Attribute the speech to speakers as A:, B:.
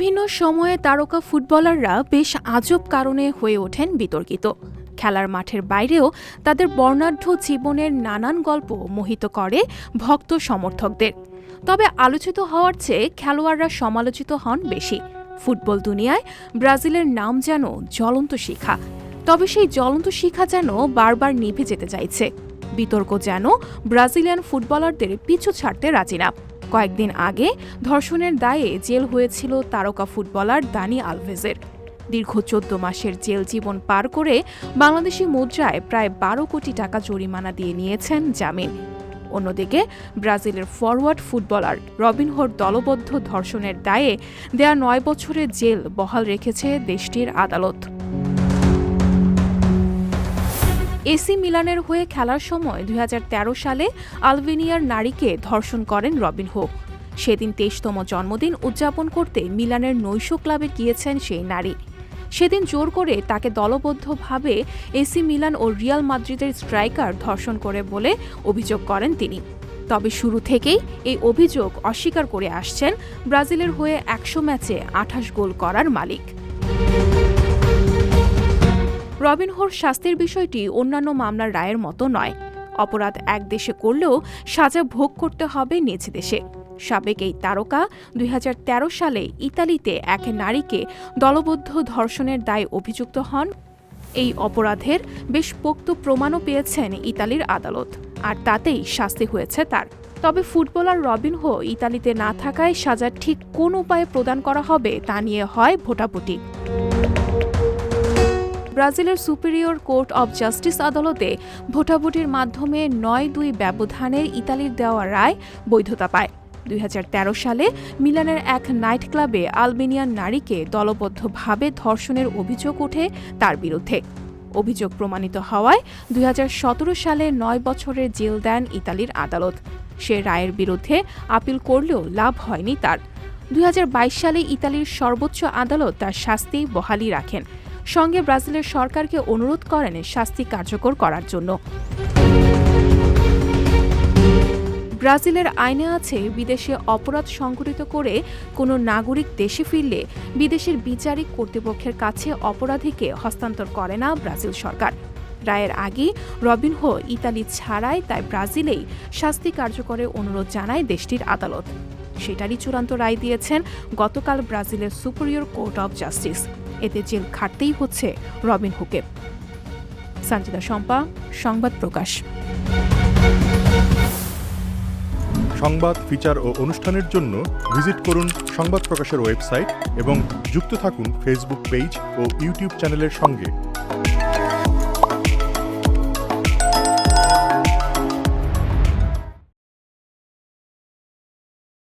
A: বিভিন্ন সময়ে তারকা ফুটবলাররা বেশ আজব কারণে হয়ে ওঠেন বিতর্কিত। খেলার মাঠের বাইরেও তাদের বর্ণাঢ্য জীবনের নানান গল্প মোহিত করে ভক্ত সমর্থকদের। তবে আলোচিত হওয়ার চেয়ে খেলোয়াড়রা সমালোচিত হন বেশি। ফুটবল দুনিয়ায় ব্রাজিলের নাম যেন জ্বলন্ত শিখা, তবে সেই জ্বলন্ত শিখা যেন বারবার নিভে যেতে চাইছে। বিতর্ক যেন ব্রাজিলিয়ান ফুটবলারদের পিছু ছাড়তে রাজি না। কয়েকদিন আগে ধর্ষণের দায়ে জেল হয়েছিল তারকা ফুটবলার দানি আলভেজের। দীর্ঘ ১৪ মাসের জেল জীবন পার করে বাংলাদেশি মুদ্রায় প্রায় ১২ কোটি টাকা জরিমানা দিয়ে নিয়েছেন জামিন। অন্যদিকে ব্রাজিলের ফরওয়ার্ড ফুটবলার রবিনহোর দলবদ্ধ ধর্ষণের দায়ে দেয়া ৯ বছরের জেল বহাল রেখেছে দেশটির আদালত। এসি মিলানের হয়ে খেলার সময় ২০১৩ সালে আলবেনিয়ার নারীকে ধর্ষণ করেন রবিনহো। সেদিন ২৩তম জন্মদিন উদযাপন করতে মিলানের নৈশ ক্লাবে গিয়েছেন সেই নারী। সেদিন জোর করে তাকে দলবদ্ধভাবে এসি মিলান ও রিয়াল মাদ্রিদের স্ট্রাইকার ধর্ষণ করে বলে অভিযোগ করেন তিনি। তবে শুরু থেকেই এই অভিযোগ অস্বীকার করে আসছেন ব্রাজিলের হয়ে ১০০ ম্যাচে ২৮ গোল করার মালিক। রবিনহোর শাস্তির বিষয়টি অন্যান্য মামলার রায়ের মতো নয়। অপরাধ এক দেশে করলেও সাজা ভোগ করতে হবে নিজ দেশে। সাবেক এই তারকা ২০১৩ সালে ইতালিতে এক নারীকে দলবদ্ধ ধর্ষণের দায়ে অভিযুক্ত হন। এই অপরাধের বেশ পোক্ত প্রমাণও পেয়েছেন ইতালির আদালত, আর তাতেই শাস্তি হয়েছে তার। তবে ফুটবলার রবিনহো ইতালিতে না থাকায় সাজা ঠিক কোন উপায়ে প্রদান করা হবে তা নিয়ে হয় ভোটাভুটি। ব্রাজিলের সুপিরিয়র কোর্ট অব জাস্টিস আদালতে ভোটাভুটির মাধ্যমে ৯-২ ব্যবধানে ইতালির দেওয়া রায় বৈধতা পায়। ২০১৩ সালে মিলানের এক নাইট ক্লাবে আলবেনিয়ান নারীকে দলবদ্ধভাবে ধর্ষণের অভিযোগ ওঠে তার বিরুদ্ধে। অভিযোগ প্রমাণিত হওয়ায় ২০১৭ সালে ৯ বছরের জেল দেন ইতালির আদালত। সে রায়ের বিরুদ্ধে আপিল করলেও লাভ হয়নি তার। ২০২২ সালে ইতালির সর্বোচ্চ আদালত তার শাস্তি বহালই রাখেন। সঙ্গে ব্রাজিলের সরকারকে অনুরোধ করেন শাস্তি কার্যকর করার জন্য। ব্রাজিলের আইনে আছে, বিদেশে অপরাধ সংঘটিত করে কোনো নাগরিক দেশে ফিরলে বিদেশের বিচারিক কর্তৃপক্ষের কাছে অপরাধীকে হস্তান্তর করে না ব্রাজিল সরকার। রায়ের আগে রবিনহো ইতালি ছাড়াই তাই ব্রাজিলেই শাস্তি কার্যকরের অনুরোধ জানায় দেশটির আদালত। সেটারই চূড়ান্ত রায় দিয়েছেন গতকাল ব্রাজিলের সুপিরিয়র কোর্ট অব জাস্টিস। এতে জেল খাটতেই হচ্ছে রবিনহোকে। সঞ্জিতা শম্পা, সংবাদ প্রকাশ।
B: সংবাদ, ফিচার ও অনুষ্ঠানের জন্য ভিজিট করুন সংবাদ প্রকাশের ওয়েবসাইট এবং যুক্ত থাকুন ফেসবুক পেজ ও ইউটিউব চ্যানেলের সঙ্গে।